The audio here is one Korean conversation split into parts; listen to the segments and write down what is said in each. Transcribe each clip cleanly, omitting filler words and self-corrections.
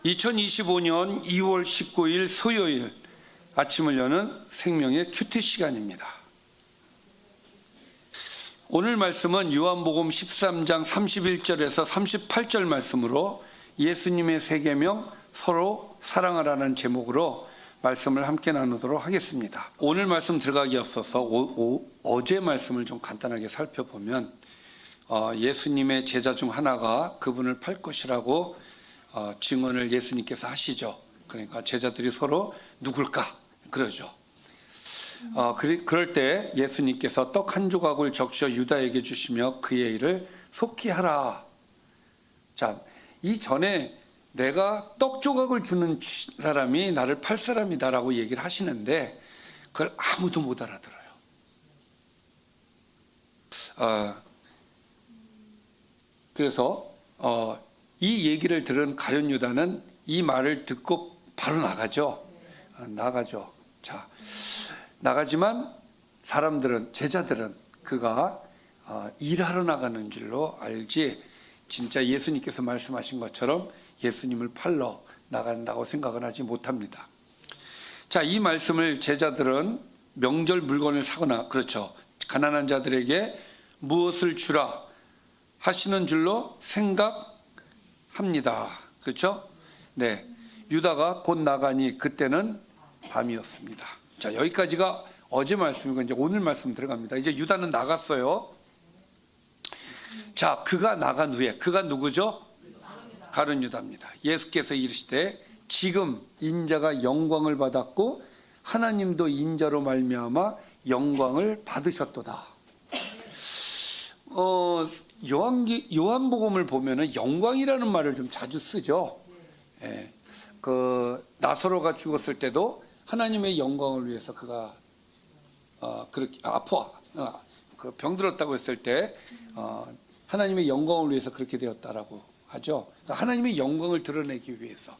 2025년 2월 19일 수요일 아침을 여는 생명의 큐티 시간입니다. 오늘 말씀은 요한복음 13장 31절에서 38절 말씀으로 예수님의 세 계명 서로 사랑하라는 제목으로 말씀을 함께 나누도록 하겠습니다. 오늘 말씀 들어가기 앞서서 어제 말씀을 좀 간단하게 살펴보면 예수님의 제자 중 하나가 그분을 팔 것이라고 증언을 예수님께서 하시죠. 그러니까 제자들이 서로 누굴까 그러죠. 그럴 때 예수님께서 떡 한 조각을 적셔 유다에게 주시며 그의 일을 속히 하라. 자, 이전에 내가 떡 조각을 주는 사람이 나를 팔 사람이다라고 얘기를 하시는데 그걸 아무도 못 알아들어요. 그래서 이 얘기를 들은 가룟 유다는 이 말을 듣고 바로 나가죠. 자, 나가지만 사람들은, 제자들은 그가 일하러 나가는 줄로 알지 진짜 예수님께서 말씀하신 것처럼 예수님을 팔러 나간다고 생각을 하지 못합니다. 자, 이 말씀을 제자들은 명절 물건을 사거나, 그렇죠, 가난한 자들에게 무엇을 주라 하시는 줄로 생각합니다. 그렇죠? 네, 유다가 곧 나가니 그때는 밤이었습니다. 자, 여기까지가 어제 말씀이고 이제 오늘 말씀 들어갑니다. 이제 유다는 나갔어요. 자, 그가 나간 후에, 그가 누구죠? 가룟 유다입니다. 예수께서 이르시되 지금 인자가 영광을 받았고 하나님도 인자로 말미암아 영광을 받으셨도다. 요한복음을 보면은 영광이라는 말을 좀 자주 쓰죠. 예, 그 나사로가 죽었을 때도 하나님의 영광을 위해서 그가 그렇게 그 병들었다고 했을 때 하나님의 영광을 위해서 그렇게 되었다라고 하죠. 그러니까 하나님의 영광을 드러내기 위해서.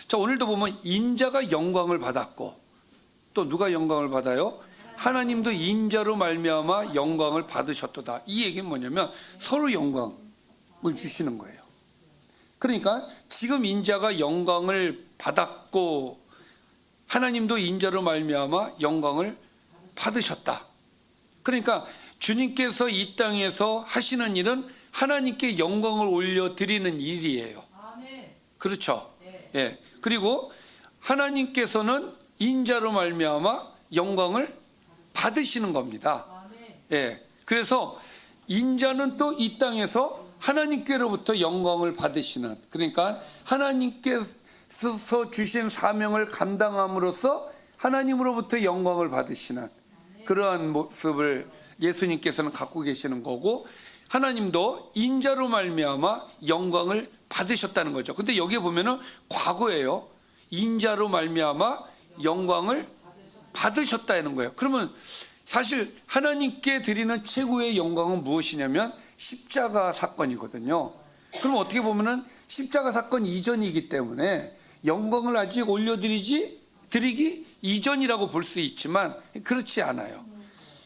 자, 오늘도 보면 인자가 영광을 받았고 또 누가 영광을 받아요? 하나님도 인자로 말미암아 영광을 받으셨도다. 이 얘기는 뭐냐면 서로 영광을 주시는 거예요. 그러니까 지금 인자가 영광을 받았고 하나님도 인자로 말미암아 영광을 받으셨다. 그러니까 주님께서 이 땅에서 하시는 일은 하나님께 영광을 올려드리는 일이에요. 그렇죠? 예. 그리고 하나님께서는 인자로 말미암아 영광을 받으시는 겁니다. 예. 그래서 인자는 또 이 땅에서 하나님께로부터 영광을 받으시는, 그러니까 하나님께서 주신 사명을 감당함으로써 하나님으로부터 영광을 받으시는 그러한 모습을 예수님께서는 갖고 계시는 거고, 하나님도 인자로 말미암아 영광을 받으셨다는 거죠. 근데 여기에 보면은 과거예요. 인자로 말미암아 영광을 받으셨다는 거예요. 그러면 사실 하나님께 드리는 최고의 영광은 무엇이냐면 십자가 사건이거든요. 그럼 어떻게 보면은 십자가 사건 이전이기 때문에 영광을 아직 드리기 이전이라고 볼 수 있지만 그렇지 않아요.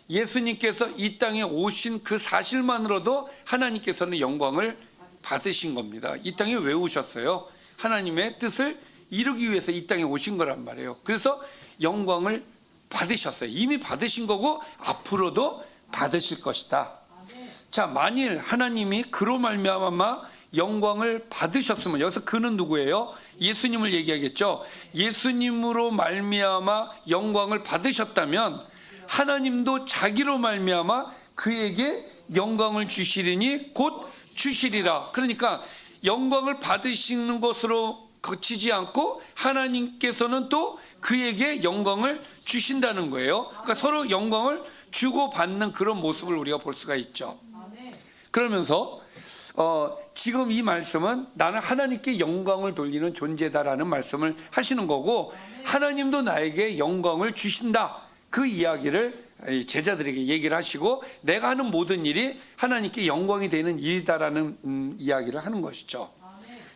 예수님께서 이 땅에 오신 그 사실만으로도 하나님께서는 영광을 받으신 겁니다. 이 땅에 왜 오셨어요? 하나님의 뜻을 이루기 위해서 이 땅에 오신 거란 말이에요. 그래서 영광을 받으셨어요. 이미 받으신 거고 앞으로도 받으실 것이다. 자, 만일 하나님이 그로 말미암아 영광을 받으셨으면, 여기서 그는 누구예요? 예수님을 얘기하겠죠. 예수님으로 말미암아 영광을 받으셨다면 하나님도 자기로 말미암아 그에게 영광을 주시리니 곧 주시리라. 그러니까 영광을 받으시는 것으로 그치지 않고 하나님께서는 또 그에게 영광을 주신다는 거예요. 그러니까 서로 영광을 주고받는 그런 모습을 우리가 볼 수가 있죠. 그러면서 지금 이 말씀은 나는 하나님께 영광을 돌리는 존재다라는 말씀을 하시는 거고, 하나님도 나에게 영광을 주신다. 그 이야기를 제자들에게 얘기를 하시고 내가 하는 모든 일이 하나님께 영광이 되는 일이다라는 이야기를 하는 것이죠.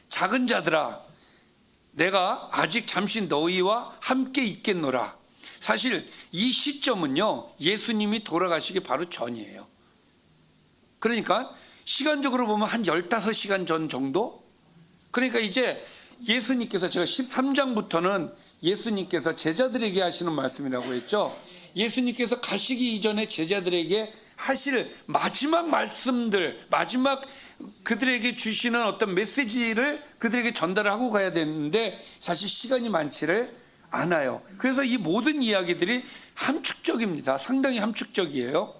작은 자들아, 내가 아직 잠시 너희와 함께 있겠노라. 사실 이 시점은요, 예수님이 돌아가시기 바로 전이에요. 그러니까 시간적으로 보면 한 15시간 전 정도? 그러니까 이제 예수님께서 제가 13장부터는 예수님께서 제자들에게 하시는 말씀이라고 했죠. 예수님께서 가시기 이전에 제자들에게 하실 마지막 말씀들, 마지막 그들에게 주시는 어떤 메시지를 그들에게 전달하고 가야 되는데 사실 시간이 많지를 않아요. 그래서 이 모든 이야기들이 함축적입니다. 상당히 함축적이에요.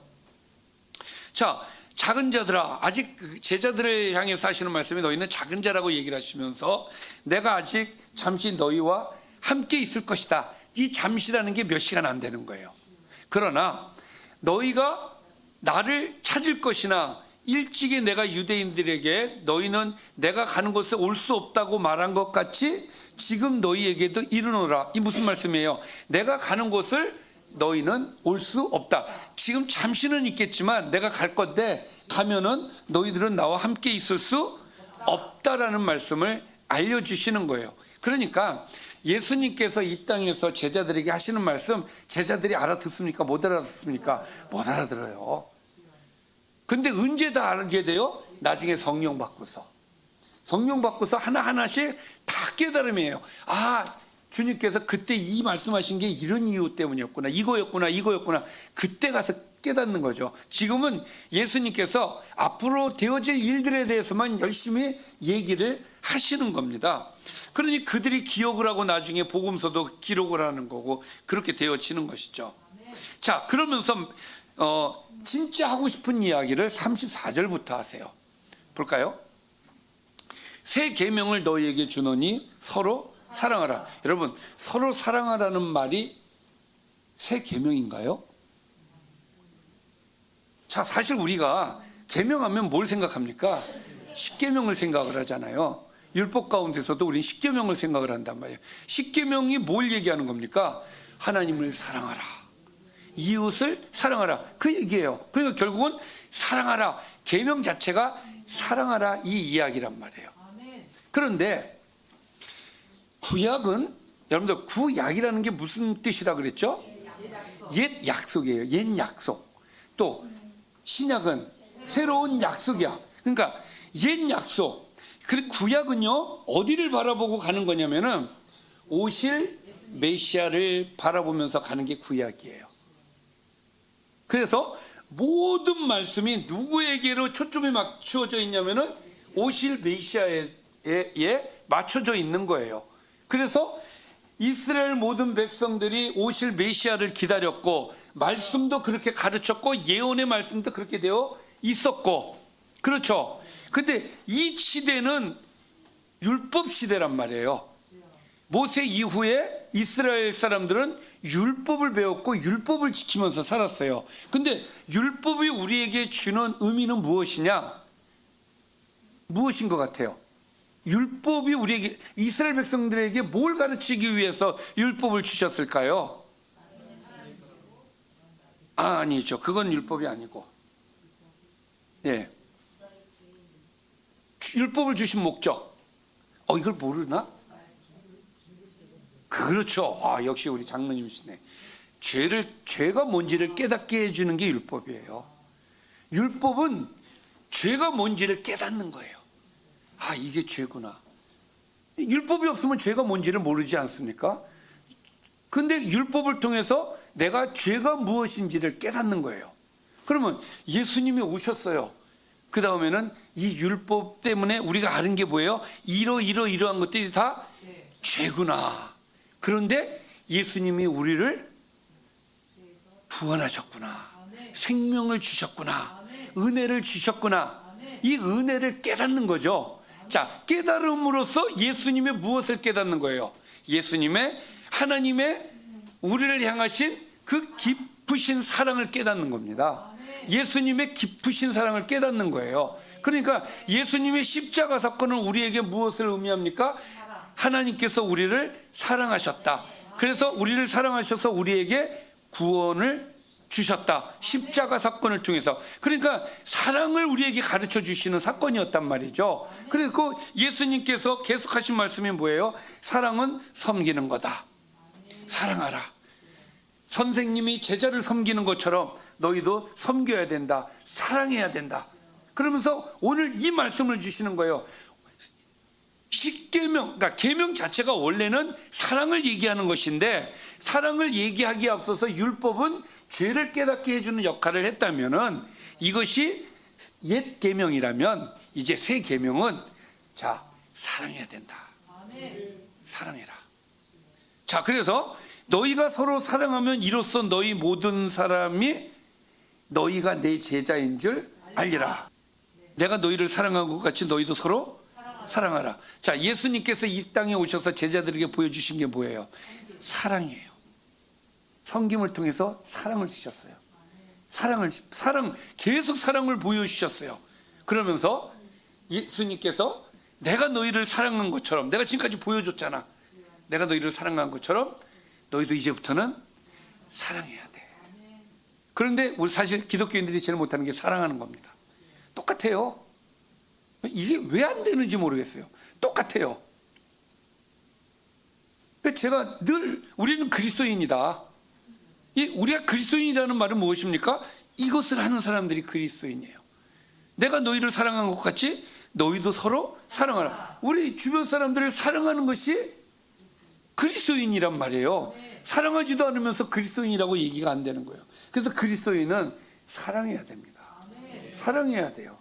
자, 작은 자들아, 아직 제자들을 향해서 하시는 말씀이 너희는 작은 자라고 얘기를 하시면서 내가 아직 잠시 너희와 함께 있을 것이다. 이 잠시라는 게 몇 시간 안 되는 거예요. 그러나 너희가 나를 찾을 것이나 일찍이 내가 유대인들에게 너희는 내가 가는 곳에 올 수 없다고 말한 것 같이 지금 너희에게도 이르노라. 이 무슨 말씀이에요? 내가 가는 곳을 너희는 올 수 없다. 지금 잠시는 있겠지만 내가 갈 건데 가면은 너희들은 나와 함께 있을 수 없다라는 말씀을 알려주시는 거예요. 그러니까 예수님께서 이 땅에서 제자들에게 하시는 말씀, 제자들이 알아듣습니까? 못 알아듣습니까? 못 알아들어요. 근데 언제 다 알게 돼요? 나중에 성령 받고서. 성령 받고서 하나하나씩 다 깨달음이에요. 아, 주님께서 그때 이 말씀하신 게 이런 이유 때문이었구나, 이거였구나. 그때 가서 깨닫는 거죠. 지금은 예수님께서 앞으로 되어질 일들에 대해서만 열심히 얘기를 하시는 겁니다. 그러니 그들이 기억을 하고 나중에 복음서도 기록을 하는 거고 그렇게 되어지는 것이죠. 자, 그러면서 진짜 하고 싶은 이야기를 34절부터 하세요. 볼까요? 새 계명을 너희에게 주노니 서로 사랑하라. 여러분, 서로 사랑하라는 말이 새 계명인가요? 자, 사실 우리가 계명하면 뭘 생각합니까? 십계명을 생각을 하잖아요. 율법 가운데서도 우리는 십계명을 생각을 한단 말이에요. 십계명이 뭘 얘기하는 겁니까? 하나님을 사랑하라, 이웃을 사랑하라, 그 얘기예요. 그러니까 결국은 사랑하라, 계명 자체가 사랑하라 이 이야기란 말이에요. 그런데 구약은, 여러분들 구약이라는 게 무슨 뜻이라 그랬죠? 옛 약속이에요. 옛 약속. 또 신약은 새로운 약속이야. 그러니까 옛 약속. 그리고 구약은요, 어디를 바라보고 가는 거냐면은 오실 메시아를 바라보면서 가는 게 구약이에요. 그래서 모든 말씀이 누구에게로 초점이 맞춰져 있냐면은 오실 메시아에 맞춰져 있는 거예요. 그래서 이스라엘 모든 백성들이 오실 메시아를 기다렸고, 말씀도 그렇게 가르쳤고, 예언의 말씀도 그렇게 되어 있었고, 그렇죠. 근데 이 시대는 율법 시대란 말이에요. 모세 이후에 이스라엘 사람들은 율법을 배웠고 율법을 지키면서 살았어요. 근데 율법이 우리에게 주는 의미는 무엇이냐? 무엇인 것 같아요? 율법이 우리에게, 이스라엘 백성들에게 뭘 가르치기 위해서 율법을 주셨을까요? 아니죠. 그건 율법이 아니고, 예, 율법을 주신 목적. 이걸 모르나? 그렇죠. 역시 우리 장로님이시네. 죄가 뭔지를 깨닫게 해주는 게 율법이에요. 율법은 죄가 뭔지를 깨닫는 거예요. 이게 죄구나. 율법이 없으면 죄가 뭔지를 모르지 않습니까? 근데 율법을 통해서 내가 죄가 무엇인지를 깨닫는 거예요. 그러면 예수님이 오셨어요. 그 다음에는 이 율법 때문에 우리가 아는 게 뭐예요? 이러한 것들이 다 죄구나. 그런데 예수님이 우리를 구원하셨구나, 생명을 주셨구나, 은혜를 주셨구나. 이 은혜를 깨닫는 거죠. 자, 깨달음으로써 예수님의 무엇을 깨닫는 거예요? 예수님의, 하나님의 우리를 향하신 그 깊으신 사랑을 깨닫는 겁니다. 예수님의 깊으신 사랑을 깨닫는 거예요. 그러니까 예수님의 십자가 사건은 우리에게 무엇을 의미합니까? 하나님께서 우리를 사랑하셨다. 그래서 우리를 사랑하셔서 우리에게 구원을 주셨다. 십자가 사건을 통해서. 그러니까 사랑을 우리에게 가르쳐 주시는 사건이었단 말이죠. 그래서 예수님께서 계속하신 말씀이 뭐예요? 사랑은 섬기는 거다. 사랑하라. 선생님이 제자를 섬기는 것처럼 너희도 섬겨야 된다. 사랑해야 된다. 그러면서 오늘 이 말씀을 주시는 거예요. 십계명, 그러니까 계명 자체가 원래는 사랑을 얘기하는 것인데, 사랑을 얘기하기에 앞서서 율법은 죄를 깨닫게 해주는 역할을 했다면은, 이것이 옛 계명이라면 이제 새 계명은 자, 사랑해야 된다. 사랑해라. 자, 그래서 너희가 서로 사랑하면 이로써 너희 모든 사람이 너희가 내 제자인 줄 알리라. 내가 너희를 사랑한 것 같이 너희도 서로 사랑하라. 자, 예수님께서 이 땅에 오셔서 제자들에게 보여주신 게 뭐예요? 사랑이에요. 성김을 통해서 사랑을 주셨어요. 사랑, 계속 사랑을 보여주셨어요. 그러면서 예수님께서 내가 너희를 사랑한 것처럼, 내가 지금까지 보여줬잖아. 내가 너희를 사랑한 것처럼 너희도 이제부터는 사랑해야 돼. 그런데 우리 사실 기독교인들이 제일 못하는 게 사랑하는 겁니다. 똑같아요. 이게 왜 안 되는지 모르겠어요. 똑같아요. 제가 늘 우리는 그리스도인이다. 우리가 그리스도인이라는 말은 무엇입니까? 이것을 하는 사람들이 그리스도인이에요. 내가 너희를 사랑한 것 같이 너희도 서로 사랑하라. 우리 주변 사람들을 사랑하는 것이 그리스도인이란 말이에요. 사랑하지도 않으면서 그리스도인이라고 얘기가 안 되는 거예요. 그래서 그리스도인은 사랑해야 됩니다. 사랑해야 돼요.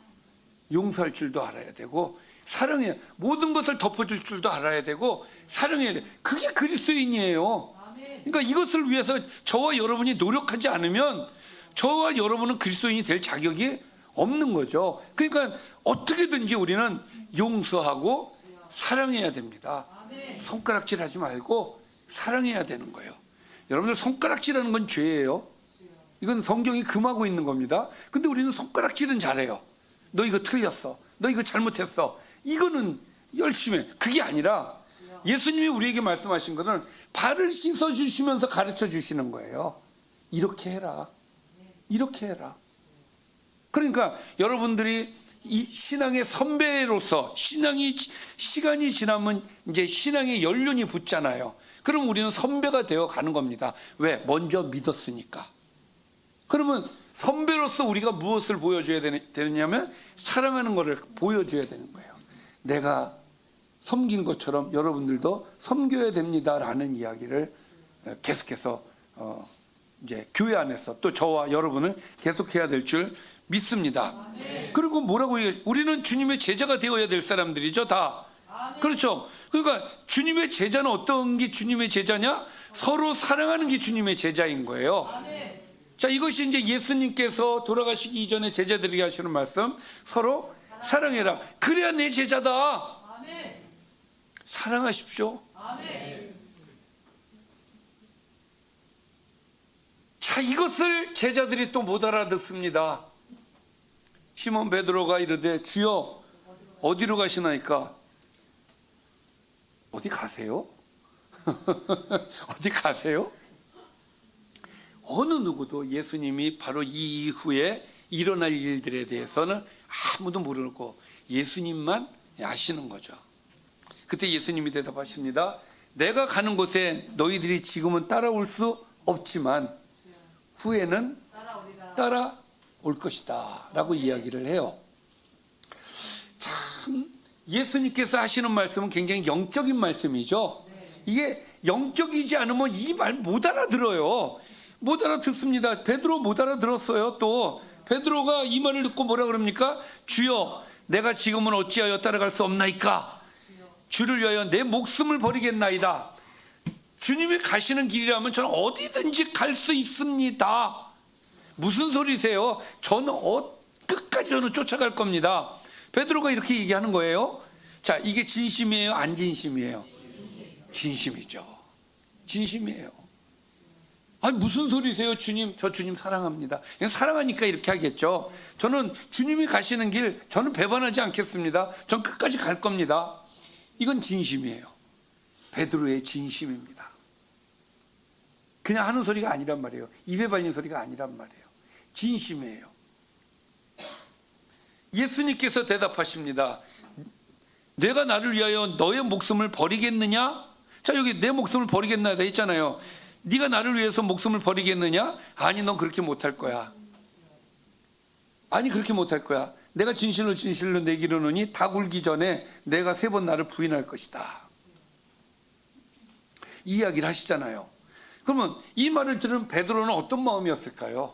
용서할 줄도 알아야 되고, 사랑해야, 모든 것을 덮어줄 줄도 알아야 되고, 사랑해야 돼. 그게 그리스도인이에요. 그러니까 이것을 위해서 저와 여러분이 노력하지 않으면 저와 여러분은 그리스도인이 될 자격이 없는 거죠. 그러니까 어떻게든지 우리는 용서하고 사랑해야 됩니다. 손가락질하지 말고 사랑해야 되는 거예요. 여러분들, 손가락질하는 건 죄예요. 이건 성경이 금하고 있는 겁니다. 근데 우리는 손가락질은 잘해요. 너 이거 틀렸어, 너 이거 잘못했어, 이거는 열심히 해. 그게 아니라 예수님이 우리에게 말씀하신 것은 발을 씻어 주시면서 가르쳐 주시는 거예요. 이렇게 해라, 이렇게 해라. 그러니까 여러분들이 이 신앙의 선배로서, 시간이 지나면 이제 신앙의 연륜이 붙잖아요. 그럼 우리는 선배가 되어 가는 겁니다. 왜? 먼저 믿었으니까. 그러면 선배로서 우리가 무엇을 보여줘야 되느냐면 사랑하는 것을 보여줘야 되는 거예요. 내가 섬긴 것처럼 여러분들도 섬겨야 됩니다라는 이야기를 계속해서 이제 교회 안에서 또 저와 여러분은 계속해야 될 줄 믿습니다. 그리고 뭐라고 얘기해요? 우리는 주님의 제자가 되어야 될 사람들이죠, 다. 그렇죠. 그러니까 주님의 제자는 어떤 게 주님의 제자냐? 서로 사랑하는 게 주님의 제자인 거예요. 자, 이것이 이제 예수님께서 돌아가시기 이전에 제자들에게 하시는 말씀, 서로 사랑해라. 그래야 내 제자다. 사랑하십시오. 자, 이것을 제자들이 또 못 알아듣습니다. 시몬 베드로가 이르되 주여 어디로 가시나이까? 어디 가세요? 어디 가세요? 어느 누구도 예수님이 바로 이 이후에 일어날 일들에 대해서는 아무도 모르고 예수님만 아시는 거죠. 그때 예수님이 대답하십니다. 내가 가는 곳에 너희들이 지금은 따라올 수 없지만 후에는 따라올 것이다 라고 이야기를 해요. 참, 예수님께서 하시는 말씀은 굉장히 영적인 말씀이죠. 이게 영적이지 않으면 이 말 못 알아들어요. 못 알아듣습니다. 베드로 못 알아들었어요. 또 베드로가 이 말을 듣고 뭐라 그럽니까? 주여 내가 지금은 어찌하여 따라갈 수 없나이까? 주를 위하여 내 목숨을 버리겠나이다. 주님이 가시는 길이라면 저는 어디든지 갈 수 있습니다. 무슨 소리세요? 저는 끝까지 저는 쫓아갈 겁니다. 베드로가 이렇게 얘기하는 거예요. 자, 이게 진심이에요, 안 진심이에요? 진심이죠. 진심이에요. 아니, 무슨 소리세요? 주님, 저 주님 사랑합니다. 그냥 사랑하니까 이렇게 하겠죠. 저는 주님이 가시는 길 저는 배반하지 않겠습니다. 전 끝까지 갈 겁니다. 이건 진심이에요. 베드로의 진심입니다. 그냥 하는 소리가 아니란 말이에요. 입에 발린 소리가 아니란 말이에요. 진심이에요. 예수님께서 대답하십니다. 내가 나를 위하여 너의 목숨을 버리겠느냐? 자, 여기 내 목숨을 버리겠나 했잖아요. 네가 나를 위해서 목숨을 버리겠느냐? 아니, 넌 그렇게 못할 거야. 아니, 그렇게 못할 거야. 내가 진실로 진실로 내게 이르노니 닭 울기 전에 내가 3번 나를 부인할 것이다. 이 이야기를 하시잖아요. 그러면 이 말을 들은 베드로는 어떤 마음이었을까요?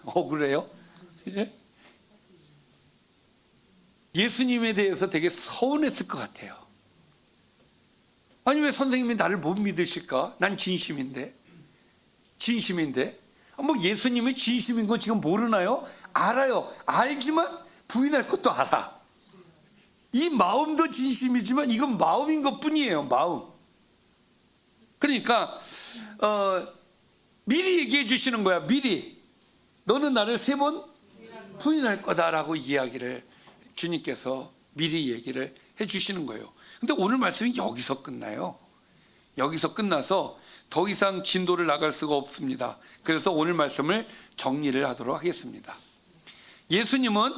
억울해요? 예? 예수님에 대해서 되게 서운했을 것 같아요. 아니 왜 선생님이 나를 못 믿으실까? 난 진심인데. 뭐 예수님이 진심인 거 지금 모르나요? 알아요. 알지만 부인할 것도 알아. 이 마음도 진심이지만 이건 마음인 것 뿐이에요. 마음. 그러니까 미리 얘기해 주시는 거야. 미리 너는 나를 3번 부인할 거다라고 이야기를 주님께서 미리 얘기를 해 주시는 거예요. 근데 오늘 말씀이 여기서 끝나요. 여기서 끝나서 더 이상 진도를 나갈 수가 없습니다. 그래서 오늘 말씀을 정리를 하도록 하겠습니다. 예수님은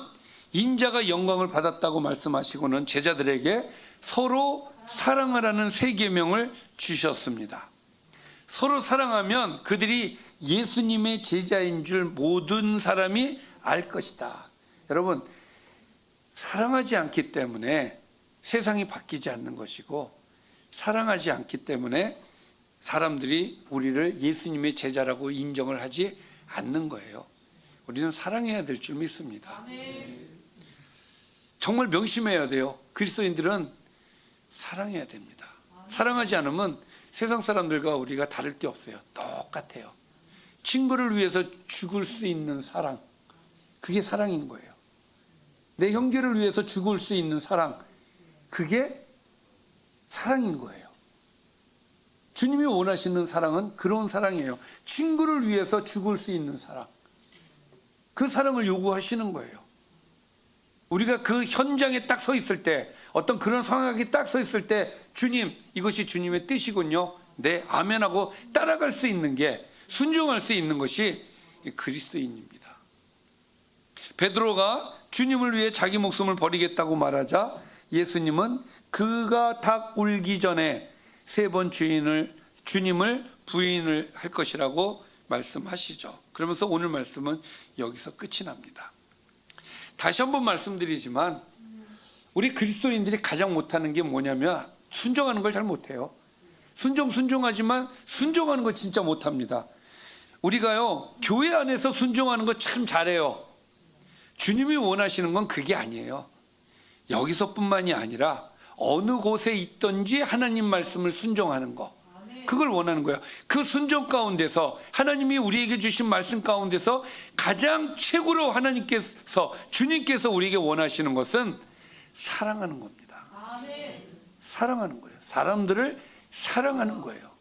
인자가 영광을 받았다고 말씀하시고는 제자들에게 서로 사랑하라는 3계명을 주셨습니다. 서로 사랑하면 그들이 예수님의 제자인 줄 모든 사람이 알 것이다. 여러분, 사랑하지 않기 때문에 세상이 바뀌지 않는 것이고, 사랑하지 않기 때문에 사람들이 우리를 예수님의 제자라고 인정을 하지 않는 거예요. 우리는 사랑해야 될 줄 믿습니다. 정말 명심해야 돼요. 그리스도인들은 사랑해야 됩니다. 사랑하지 않으면 세상 사람들과 우리가 다를 게 없어요. 똑같아요. 친구를 위해서 죽을 수 있는 사랑, 그게 사랑인 거예요. 내 형제를 위해서 죽을 수 있는 사랑, 그게 사랑인 거예요. 주님이 원하시는 사랑은 그런 사랑이에요. 친구를 위해서 죽을 수 있는 사랑, 그 사랑을 요구하시는 거예요. 우리가 그 현장에 딱 서 있을 때, 어떤 그런 상황이 딱 서 있을 때, 주님, 이것이 주님의 뜻이군요, 네, 아멘하고 따라갈 수 있는 게, 순종할 수 있는 것이 그리스도인입니다. 베드로가 주님을 위해 자기 목숨을 버리겠다고 말하자 예수님은 그가 닭 울기 전에 3번 주님을 부인을 할 것이라고 말씀하시죠. 그러면서 오늘 말씀은 여기서 끝이 납니다. 다시 한번 말씀드리지만 우리 그리스도인들이 가장 못하는 게 뭐냐면 순종하는 걸 잘 못해요. 순종하지만 순종하는 거 진짜 못합니다. 우리가요, 교회 안에서 순종하는 거 참 잘해요. 주님이 원하시는 건 그게 아니에요. 여기서뿐만이 아니라 어느 곳에 있든지 하나님 말씀을 순종하는 거, 그걸 원하는 거예요. 그 순종 가운데서 하나님이 우리에게 주신 말씀 가운데서 가장 최고로 하나님께서, 주님께서 우리에게 원하시는 것은 사랑하는 겁니다. 사랑하는 거예요. 사람들을 사랑하는 거예요.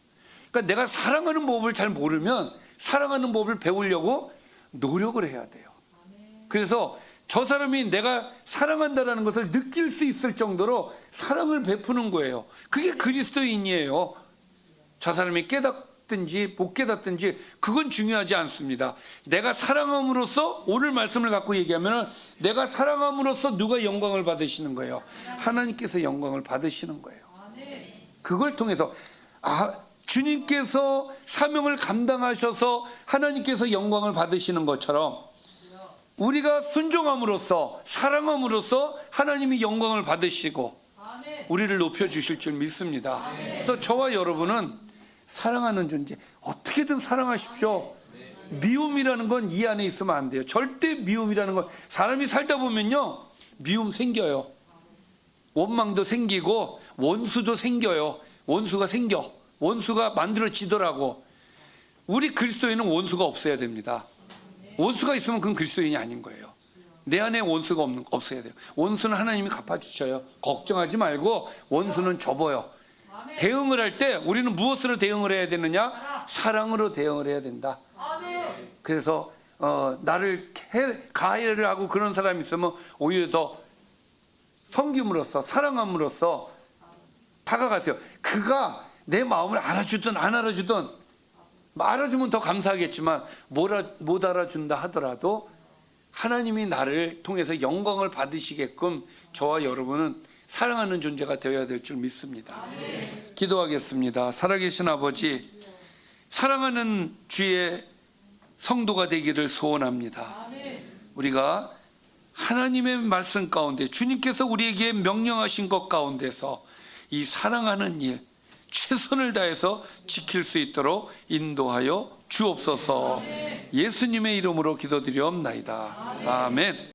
그러니까 내가 사랑하는 법을 잘 모르면 사랑하는 법을 배우려고 노력을 해야 돼요. 그래서 저 사람이 내가 사랑한다는 것을 느낄 수 있을 정도로 사랑을 베푸는 거예요. 그게 그리스도인이에요. 저 사람이 깨닫든지 못 깨닫든지 그건 중요하지 않습니다. 내가 사랑함으로써, 오늘 말씀을 갖고 얘기하면 내가 사랑함으로써 누가 영광을 받으시는 거예요? 하나님께서 영광을 받으시는 거예요. 그걸 통해서 주님께서 사명을 감당하셔서 하나님께서 영광을 받으시는 것처럼 우리가 순종함으로써, 사랑함으로써 하나님이 영광을 받으시고 우리를 높여주실 줄 믿습니다. 그래서 저와 여러분은 사랑하는 존재, 어떻게든 사랑하십시오. 미움이라는 건 이 안에 있으면 안 돼요. 절대 미움이라는 건, 사람이 살다 보면요, 미움 생겨요. 원망도 생기고 원수도 생겨요. 원수가 만들어지더라고. 우리 그리스도인은 원수가 없어야 됩니다. 원수가 있으면 그건 그리스도인이 아닌 거예요. 내 안에 원수가 없어야 돼요. 원수는 하나님이 갚아주셔요. 걱정하지 말고 원수는 접어요. 대응을 할 때 우리는 무엇으로 대응을 해야 되느냐? 사랑으로 대응을 해야 된다. 그래서 나를 가해를 하고 그런 사람이 있으면 오히려 더 섬김으로써, 사랑함으로써 다가가세요. 그가 내 마음을 알아주든 안 알아주든, 알아주면 더 감사하겠지만 못 알아준다 하더라도 하나님이 나를 통해서 영광을 받으시게끔 저와 여러분은 사랑하는 존재가 되어야 될 줄 믿습니다. 기도하겠습니다. 살아계신 아버지, 사랑하는 주의 성도가 되기를 소원합니다. 우리가 하나님의 말씀 가운데 주님께서 우리에게 명령하신 것 가운데서 이 사랑하는 일 최선을 다해서 지킬 수 있도록 인도하여 주옵소서. 예수님의 이름으로 기도드리옵나이다. 아멘.